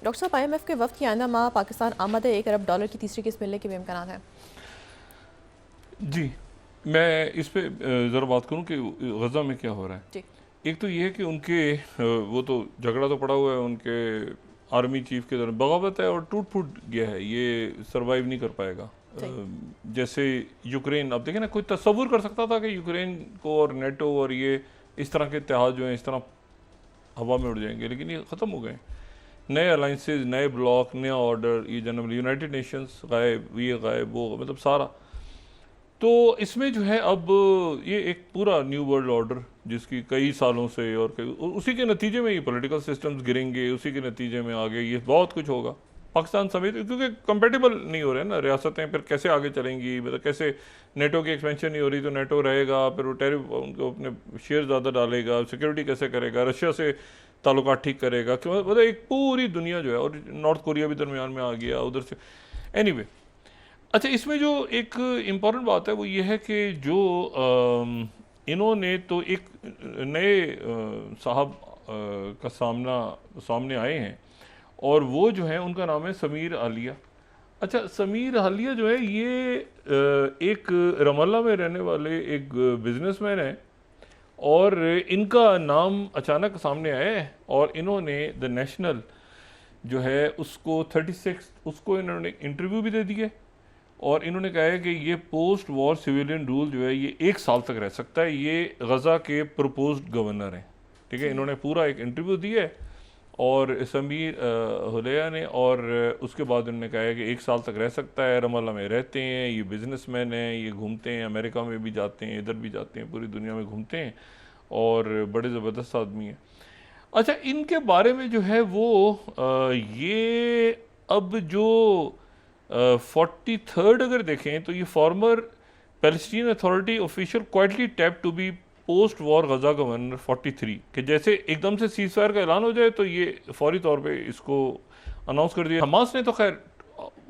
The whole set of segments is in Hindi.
डॉक्टर साहब, IMF के वफ्द की आइंदा माह पाकिस्तान आमद $1 अरब की तीसरी किस्त मिलने के भी इम्कान है। जी, मैं इस पे ज़रा बात करूं कि गज़ा में क्या हो रहा है। जी। एक तो ये है कि उनके वो तो झगड़ा तो पड़ा हुआ है, उनके आर्मी चीफ के दौरान बगावत है और टूट फूट गया है, ये सरवाइव नहीं कर पाएगा। जैसे यूक्रेन, अब देखें ना, कोई तस्वुर कर सकता था कि यूक्रेन को और नेटो और ये इस तरह के इत्तेहाद जो हैं इस तरह हवा में उड़ जाएंगे, लेकिन ये ख़त्म हो गए। नए अलाइंसेज, नए ब्लॉक, नया ऑर्डर, ये जनरल यूनाइटेड नेशंस गायब, ये गायब, वो मतलब सारा। तो इसमें जो है अब ये एक पूरा न्यू वर्ल्ड ऑर्डर जिसकी कई सालों से और उसी के नतीजे में ये पॉलिटिकल सिस्टम्स गिरेंगे, उसी के नतीजे में आगे ये बहुत कुछ होगा पाकिस्तान समेत, क्योंकि कंपेटेबल नहीं हो रहे हैं ना रियासतें, फिर कैसे आगे चलेंगी। मतलब कैसे नेटो की एक्सपेंशन नहीं हो रही तो नेटो रहेगा, फिर वो टैरिफ उनको अपने शेयर ज़्यादा डालेगा, सिक्योरिटी कैसे करेगा, रशिया से ताल्लुकात ठीक करेगा, क्यों मतलब एक पूरी दुनिया जो है, और नॉर्थ कोरिया भी दरमियान में आ गया उधर से। एनीवे, अच्छा, इसमें जो एक इम्पॉर्टेंट बात है वो ये है कि जो इन्होंने तो एक नए साहब का सामने आए हैं, और वो जो है उनका नाम है समीर आलिया। अच्छा, समीर आलिया जो है ये एक रमल्ला में रहने वाले एक बिजनेसमैन है, और इनका नाम अचानक सामने आया है, और इन्होंने द नेशनल जो है उसको 36 उसको इन्होंने इंटरव्यू भी दे दिया, और इन्होंने कहा है कि ये पोस्ट वॉर सिविलियन रूल जो है ये 1 साल तक रह सकता है। ये गज़ा के प्रपोज्ड गवर्नर हैं, ठीक है। इन्होंने पूरा एक इंटरव्यू दिया है और समीर हुलैया ने, और उसके बाद उन्होंने कहा है कि 1 साल तक रह सकता है। रमल्ला में रहते हैं, ये बिजनेसमैन हैं, ये घूमते हैं, अमेरिका में भी जाते हैं, इधर भी जाते हैं, पूरी दुनिया में घूमते हैं, और बड़े ज़बरदस्त आदमी हैं। अच्छा, इनके बारे में जो है वो ये अब जो 43rd अगर देखें तो ये former Palestine authority official quietly tap to be post war Gaza governor 43, कि जैसे एकदम से सीज फायर का ऐलान हो जाए तो ये फौरी तौर पे इसको अनाउंस कर दिया। हमास ने तो खैर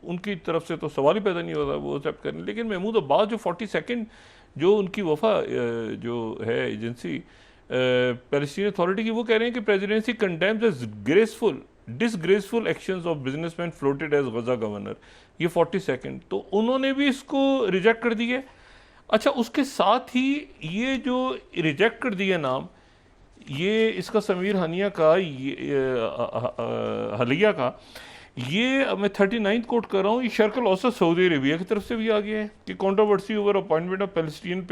उनकी तरफ से तो सवाल ही पैदा नहीं होता वो एक्सेप्ट करने, लेकिन महमूद अब्बास जो 42nd जो उनकी वफा जो है एजेंसी पैलेस्टीन अथॉरिटी की, वो कह रहे हैं कि presidency condemns as disgraceful actions of businessman floated as Gaza governor. ये 42nd, तो उन्होंने भी इसको रिजेक्ट कर दिया। अच्छा, उसके साथ ही ये जो रिजेक्ट कर दिया नाम, ये इसका समीर हनिया का हलिया का, ये मैं 39th कोट कर रहा हूँ, ये शर्कल औसत सऊदी अरेबिया की तरफ से भी आ गया है कि controversy over appointment of Palestine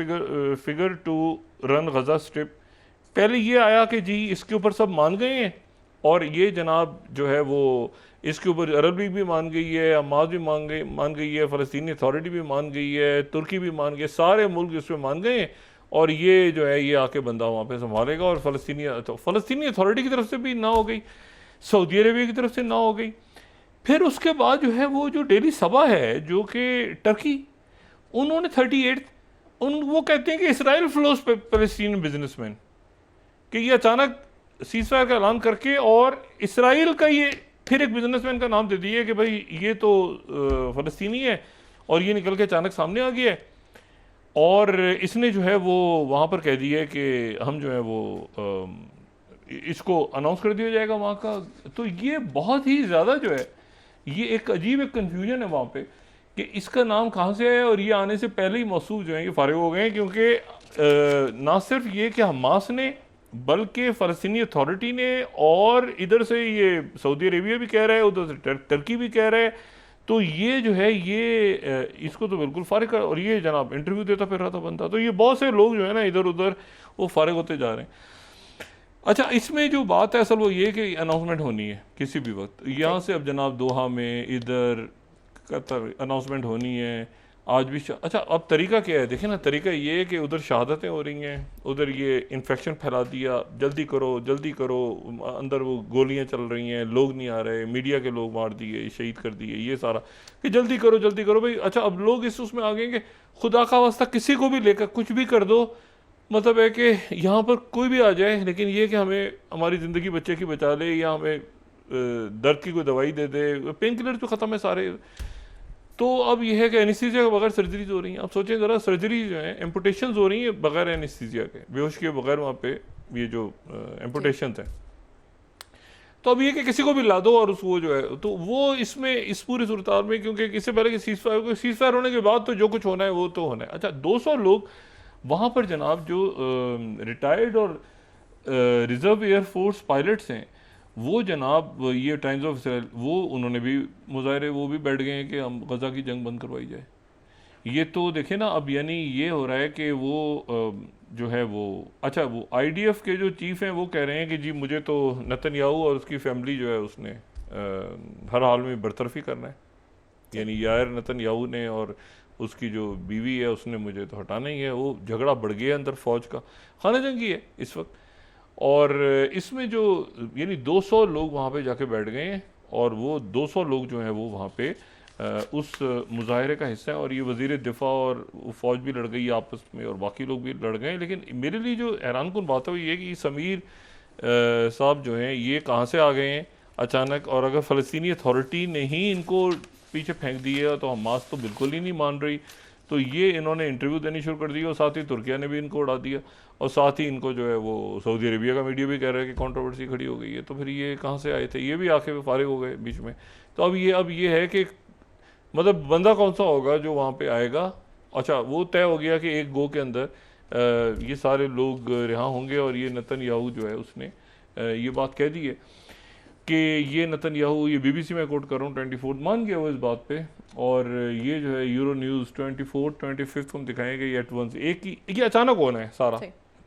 figure to run Gaza strip. पहले ये आया कि जी इसके ऊपर सब मान गए हैं, और ये जनाब जो है वो इसके ऊपर अरब लीग भी मान गई है, हमास भी मान गई है, फ़लस्तीनी अथॉरिटी भी मान गई है, तुर्की भी मान गई, सारे मुल्क इसमें मान गए हैं, और ये जो है ये आके बंदा वहाँ पे संभालेगा। और फ़लस्तीनी अथॉरिटी की तरफ से भी ना हो गई, सऊदी अरेबिया की तरफ से ना हो गई। फिर उसके बाद जो है वो जो डेली सभा है जो कि टर्की, उन्होंने 38 वो कहते हैं कि इसराइल फ्लोस पैलेस्टीन बिजनेसमैन, कि ये अचानक सीज फायर का ऐलान करके और इसराइल का ये फिर एक बिजनेसमैन का नाम दे दिए कि भाई ये तो फ़लस्तीनी है, और ये निकल के अचानक सामने आ गया है, और इसने जो है वो वहाँ पर कह दिया है कि हम जो है वो इसको अनाउंस कर दिया जाएगा वहाँ का। तो ये बहुत ही ज़्यादा जो है ये एक अजीब एक कन्फ्यूजन है वहाँ पे कि इसका नाम कहाँ से है, और ये आने से पहले ही मौसूफ जो है ये फारिग हो गए हैं, क्योंकि ना सिर्फ ये कि हमास ने, बल्कि फ़लस्तीनी अथॉरिटी ने, और इधर से ये सऊदी अरेबिया भी कह रहा है, उधर से टर्की भी कह रहा है। तो ये जो है ये इसको तो बिल्कुल फारिग कर, और ये जनाब इंटरव्यू देता फिर रहा था बंदा। तो ये बहुत से लोग जो है ना इधर उधर वो फारिग होते जा रहे हैं। अच्छा, इसमें जो बात है असल वो ये कि अनाउंसमेंट होनी है किसी भी वक्त, यहाँ से अब जनाब दोहा में, इधर कतर अनाउंसमेंट होनी है आज भी। अच्छा, अब तरीका क्या है, देखें ना, तरीका ये है कि उधर शहादतें हो रही हैं, उधर ये इन्फेक्शन फैला दिया, जल्दी करो, अंदर वो गोलियां चल रही हैं, लोग नहीं आ रहे, मीडिया के लोग मार दिए, शहीद कर दिए, ये सारा कि जल्दी करो भाई। अच्छा, अब लोग इस उसमें आ गए कि खुदा का वास्ता किसी को भी लेकर कुछ भी कर दो, मतलब है कि यहाँ पर कोई भी आ जाए, लेकिन ये कि हमें हमारी ज़िंदगी बच्चे की बचा ले, या हमें दर्द की कोई दवाई दे दे, पेन किलर तो ख़त्म है सारे। तो अब यह है कि एनेस्थीसिया के बगैर सर्जरीज हो रही हैं। आप सोचें ज़रा, सर्जरी जो है एम्पुटेशंस हो रही हैं बगैर एनेस्थीसिया के, बेहोश के बगैर वहाँ पे ये जो एम्पुटेशंस हैं। तो अब ये कि किसी को भी ला दो और उसको जो है, तो वो इसमें इस पूरी सूरत में, क्योंकि इससे पहले कि सीज फायर होने के बाद तो जो कुछ होना है वो तो होना है। अच्छा, 200 लोग वहाँ पर जनाब जो रिटायर्ड और रिजर्व एयरफोर्स पायलट्स हैं, वो जनाब ये टाइम्स ऑफ इसराइल, वो उन्होंने भी मुजाहरे वो भी बैठ गए हैं कि हम गज़ा की जंग बंद करवाई जाए। ये तो देखे ना, अब यानी ये हो रहा है कि वो जो है वो, अच्छा वो आईडीएफ के जो चीफ हैं वो कह रहे हैं कि जी मुझे तो नेतन्याहू और उसकी फैमिली जो है उसने हर हाल में बरतरफी करना है, यानी यार नेतन्याहू ने और उसकी जो बीवी है उसने मुझे तो हटाना ही है। वो झगड़ा बढ़ गया अंदर फौज का, खाना जंगी है इस वक्त। और इसमें जो यानी 200 लोग वहाँ पे जाके बैठ गए हैं, और वो 200 लोग जो हैं वो वहाँ पे उस मुजाहरे का हिस्सा है। और ये वज़ीर दिफा और फ़ौज भी लड़ गई आपस में और बाकी लोग भी लड़ गए। लेकिन मेरे लिए जो हैरान कुन बात है वो ये कि समीर साहब जो हैं ये कहाँ से आ गए हैं अचानक, और अगर फ़लस्तीनी अथॉरिटी ने ही इनको पीछे फेंक दिया तो हमास तो बिल्कुल ही नहीं मान रही, तो ये इन्होंने इंटरव्यू देनी शुरू कर दी, और साथ ही तुर्किया ने भी इनको उड़ा दिया, और साथ ही इनको जो है वो सऊदी अरेबिया का मीडिया भी कह रहा है कि कंट्रोवर्सी खड़ी हो गई है। तो फिर ये कहाँ से आए थे, ये भी आके फारिग हो गए बीच में। तो अब ये है कि मतलब बंदा कौन सा होगा जो वहाँ पे आएगा। अच्छा, वो तय हो गया कि एक गो के अंदर ये सारे लोग रिहा होंगे, और ये नेतन्याहू जो है उसने ये बात कह दी है कि ये नेतन्याहू, ये बीबीसी में कोट कर रहा हूँ, 24 मान गया वो इस बात पे। और ये जो है यूरो न्यूज़ 24 25 को हम दिखाएंगे ये एट वंस, एक ही ये अचानक होना है सारा,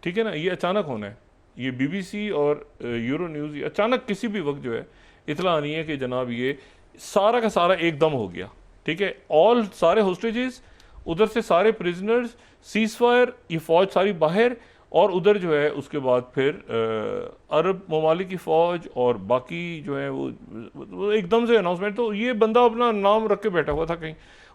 ठीक है ना, ये अचानक होना है। ये बीबीसी और यूरो न्यूज़ ये अचानक किसी भी वक्त जो है इतला आनी है कि जनाब ये सारा का सारा एकदम हो गया, ठीक है। ऑल सारे होस्टेजेस, उधर से सारे प्रिजनर्स, सीज फायर, ये फौज सारी बाहर, और उधर जो है उसके बाद फिर अरब ममालिक की फ़ौज और बाकी जो है वो एकदम से अनाउंसमेंट। तो ये बंदा अपना नाम रख के बैठा हुआ था कहीं,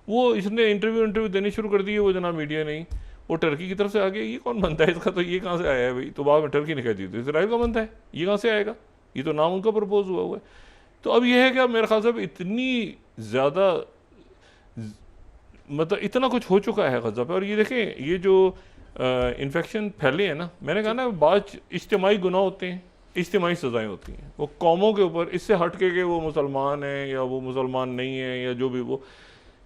वो इसने इंटरव्यू देने शुरू कर दिए, वो जनाब मीडिया नहीं, वो टर्की की तरफ से आ गया। ये कौन बनता है इसका, तो ये कहाँ से आया है भाई, तो बाद में टर्की ने कह दी तो इसराइल का बनता है, ये कहाँ से आएगा, ये तो नाम उनका प्रपोज हुआ है। तो अब ये है कि अब मेरे ख्याल से इतनी ज़्यादा मतलब इतना कुछ हो चुका है गज़ा पे। और ये देखें ये जो इन्फेक्शन फैले हैं ना, मैंने कहा ना बाद इज्तिमाई गुनाह होते हैं, इज्तिमाई सज़ाएँ होती हैं, वो कौमों के ऊपर, इससे हट के वो मुसलमान है या वो मुसलमान नहीं है या जो भी, वो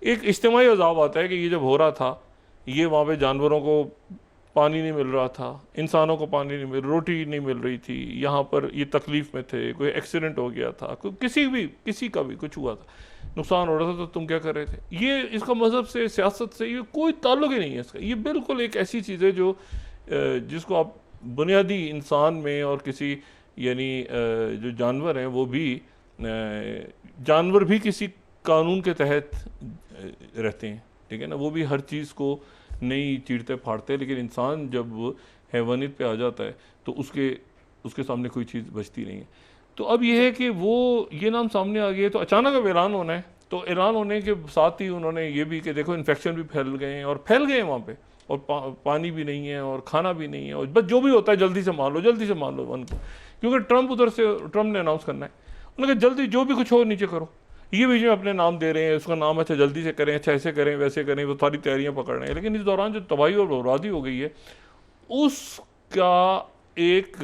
एक इज्तिमाई अज़ाब आता है कि ये जब हो रहा था, ये वहाँ पे जानवरों को पानी नहीं मिल रहा था, इंसानों को पानी नहीं रोटी नहीं मिल रही थी, यहाँ पर ये तकलीफ़ में थे, कोई एक्सीडेंट हो गया था, किसी का भी कुछ हुआ था, नुकसान हो रहा था, तो तुम क्या कर रहे थे। ये इसका मज़हब से, सियासत से ये कोई ताल्लुक ही नहीं है इसका। ये बिल्कुल एक ऐसी चीज़ है जो जिसको आप बुनियादी इंसान में और किसी यानी जो जानवर हैं वो भी जानवर भी किसी कानून के तहत रहते हैं, ठीक है ना, वो भी हर चीज़ को नहीं चीरते फाड़ते, लेकिन इंसान जब हैवानियत पे आ जाता है तो उसके सामने कोई चीज़ बचती नहीं है। तो अब ये है कि वो ये नाम सामने आ गया, तो अचानक अब ऐलान होना है, तो ऐलान होने के साथ ही उन्होंने ये भी कि देखो इन्फेक्शन भी फैल गए हैं, और फैल गए हैं वहाँ पे, और पानी भी नहीं है और खाना भी नहीं है, और बस जो भी होता है जल्दी से मान लो उनको, क्योंकि ट्रम्प ने अनाउंस करना है। उन्होंने कहा जल्दी जो भी कुछ हो नीचे करो, ये बीच में अपने नाम दे रहे हैं, उसका नाम अच्छा जल्दी से करें, अच्छा ऐसे करें वैसे करें, वो सारी तैयारियां पकड़ रहे हैं। लेकिन इस दौरान जो तबाही और बर्बादी हो गई है उसका एक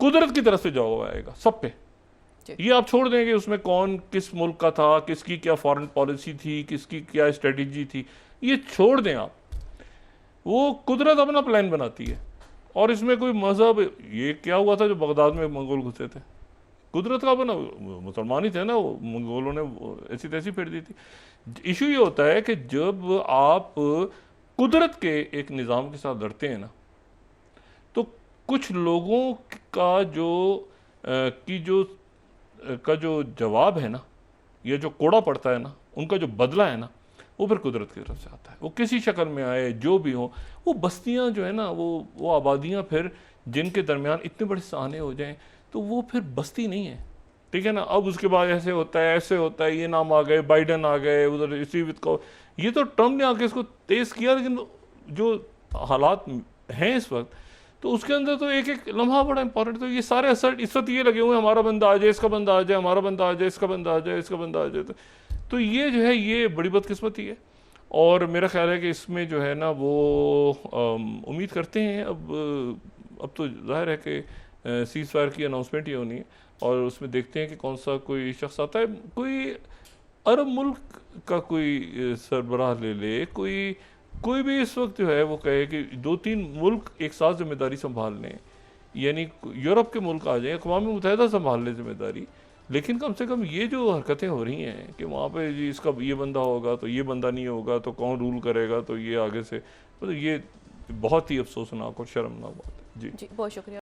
कुदरत की तरफ से जवाब आएगा सब पे। ये आप छोड़ देंगे उसमें कौन किस मुल्क का था, किसकी क्या फॉरेन पॉलिसी थी, किसकी क्या स्ट्रेटजी थी, ये छोड़ दें आप, वो कुदरत अपना प्लान बनाती है। और इसमें कोई मजहब, ये क्या हुआ था जो बगदाद में मंगोल घुसे थे, कुदरत का बना, मुसलमान ही थे ना, वो मंगोलों ने ऐसी तैसी फेर दी थी। इशू ये होता है कि जब आप कुदरत के एक निज़ाम के साथ लड़ते हैं ना, तो कुछ लोगों का जो जवाब है ना, ये जो कोड़ा पड़ता है ना, उनका जो बदला है ना, वो फिर कुदरत की तरफ से आता है। वो किसी शक्ल में आए, जो भी हो, वो बस्तियां जो है ना, वो आबादियां फिर जिनके दरमियान इतने बड़े सहाने हो जाएं, तो वो फिर बस्ती नहीं है, ठीक है ना। अब उसके बाद ऐसे होता है, ऐसे होता है, ये नाम आ गए, बाइडन आ गए, उधर इसी को, ये तो ट्रम्प ने आके इसको तेज़ किया, लेकिन जो हालात हैं इस वक्त, तो उसके अंदर तो एक एक लम्हा बड़ा इंपॉर्टेंट। तो ये सारे असर इस वक्त ये लगे हुए हैं, हमारा बंदा आ जाए, इसका बंदा आ जाए, हमारा बंदा आ जाए, इसका बंदा आ जाए, इसका बंदा आ जाए। तो ये जो है ये बड़ी बदकिस्मती है। और मेरा ख्याल है कि इसमें जो है ना वो उम्मीद करते हैं अब तो जाहिर है कि सीज़ फायर की अनाउंसमेंट ही होनी है, और उसमें देखते हैं कि कौन सा कोई शख्स आता है, कोई अरब मुल्क का कोई सरबराह ले ले, कोई भी इस वक्त जो है वो कहे कि 2-3 मुल्क एक साथ जिम्मेदारी संभाल लें, यानी यूरोप के मुल्क आ जाएं, अक़वाम मुत्तहिदा संभाल लें जिम्मेदारी, लेकिन कम से कम ये जो हरकतें हो रही हैं कि वहाँ पे जी इसका ये बंदा होगा तो ये बंदा नहीं होगा तो कौन रूल करेगा, तो ये आगे से, मतलब ये बहुत ही अफसोसनाक और शर्मनाक बात है। जी जी बहुत शुक्रिया।